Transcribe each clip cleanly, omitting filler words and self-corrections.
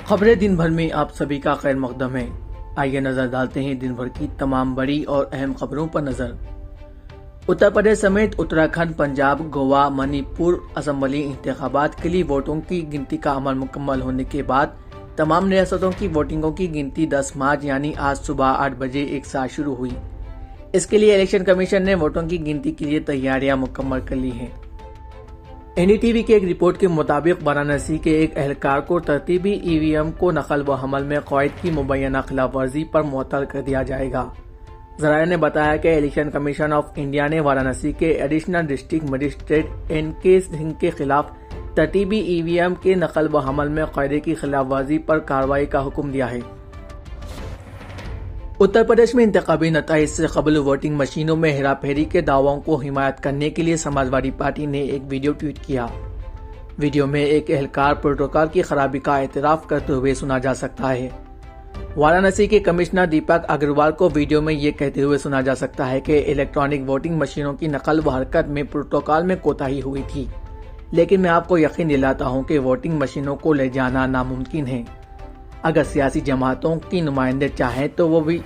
खबरें दिन भर में आप सभी का खैर मकदम है। आइए नजर डालते हैं दिन भर की तमाम बड़ी और अहम खबरों पर नजर। उत्तर प्रदेश समेत उत्तराखंड, पंजाब, गोवा, मणिपुर असेंबली इंतखाबात के लिए वोटों की गिनती का अमल मुकम्मल होने के बाद तमाम रियासतों की वोटिंगों की गिनती 10 मार्च यानी आज सुबह 8 बजे एक साथ शुरू हुई। इसके लिए इलेक्शन कमीशन ने वोटों की गिनती के लिए तैयारियां मुकम्मल कर ली हैं। एनडीटीवी की एक रिपोर्ट के मुताबिक वाराणसी के एक एहलकार को तरतीबी ईवीएम को नकल व हमल में क़वाइद की मुबैना खिलाफ वर्जी पर मुअत्तल कर दिया जाएगा। ज़राए ने बताया कि इलेक्शन कमीशन ऑफ इंडिया ने वाराणसी के additional district magistrate NK Singh के खिलाफ तरतीबी ईवीएम के नकल व हमल में क़ायदे की खिलाफ वर्जी पर कार्रवाई का हुक्म दिया है। उत्तर प्रदेश में इंतखाबी नताइज से कबल वोटिंग मशीनों में हेराफेरी के दावों को हिमायत करने के लिए समाजवादी पार्टी ने एक वीडियो ट्वीट किया। वीडियो में एक एहलकार प्रोटोकॉल की खराबी का एतराफ करते हुए सुना जा सकता है। वाराणसी के कमिश्नर दीपक अग्रवाल को वीडियो में ये कहते हुए सुना जा सकता है कि इलेक्ट्रॉनिक वोटिंग मशीनों की नकल व हरकत में प्रोटोकॉल में कोताही हुई थी, लेकिन मैं आपको यकीन दिलाता हूं कि वोटिंग मशीनों को ले जाना नामुमकिन है। अगर सियासी जमातों की नुमाइंदे चाहें तो वो भी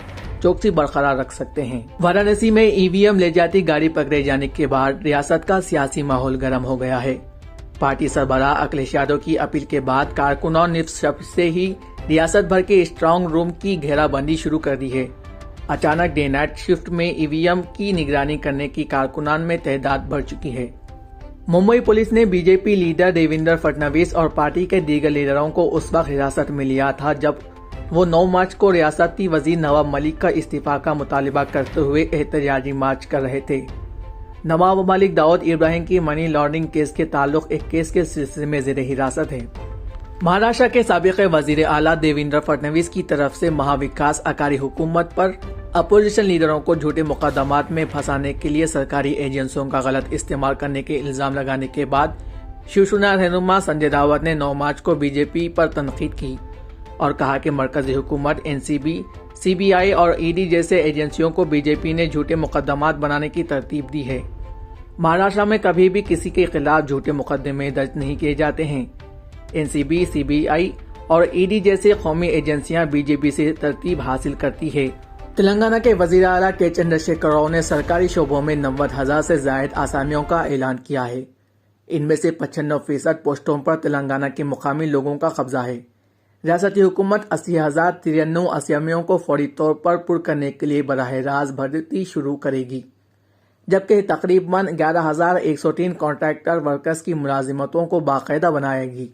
चौकसी बरकरार रख सकते हैं। वाराणसी में ईवीएम ले जाती गाड़ी पकड़े जाने के बाद रियासत का सियासी माहौल गर्म हो गया है। पार्टी सरबराह अखिलेश यादव की अपील के बाद कारकुनों ने शब से ही रियासत भर के स्ट्रांग रूम की घेराबंदी शुरू कर दी है। अचानक डे नाइट शिफ्ट में ईवीएम की निगरानी करने की कारकुनान में तादाद बढ़ चुकी है। मुंबई पुलिस ने बीजेपी लीडर देवेंद्र फडणवीस और पार्टी के दीगर लीडरों को उस वक्त हिरासत में लिया था जब वो 9 मार्च को रियासती वजीर नवाब मलिक का इस्तीफा का मुतालिबा करते हुए एहतजाजी मार्च कर रहे थे। नवाब मलिक दाऊद इब्राहिम की मनी लॉन्ड्रिंग केस के ताल्लुक एक केस के सिलसिले में ज़ेरे हिरासत है। महाराष्ट्र के साबिक वजीर आला देवेंद्र फडणवीस की तरफ से महाविकास अकारी हुकूमत पर अपोजिशन लीडरों को झूठे मुकदमात में फंसाने के लिए सरकारी एजेंसियों का गलत इस्तेमाल करने के इल्जाम लगाने के बाद शिवसेना रहनुमा संजय राउत ने 9 मार्च को बीजेपी पर तनकीद की और कहा कि मरकजी हुकूमत, एनसीबी, सीबीआई और ईडी जैसे एजेंसियों को बीजेपी ने झूठे मुकदमात बनाने की तरतीब दी है। महाराष्ट्र में कभी भी किसी के खिलाफ झूठे मुकदमे दर्ज नहीं किए जाते हैं। एनसीबी, सीबीआई और ईडी जैसे कौमी एजेंसियां बीजेपी से तरतीब हासिल करती है। तेलंगाना के वजीर आला के चंद्रशेखर राव ने सरकारी शोबों में 90,000 से जायद आसामियों का ऐलान किया है। इनमें से 95% पोस्टों पर तेलंगाना के मुकामी लोगों का कब्जा है। रियासती हुकूमत 80,093 आसामियों को फौरी तौर पर पुर करने के लिए बराह रास्त भर्ती शुरू करेगी, जबकि तकरीबन 11,103 कॉन्ट्रैक्टर वर्कर्स की मुलाजिमतों को बाकायदा बनाएगी।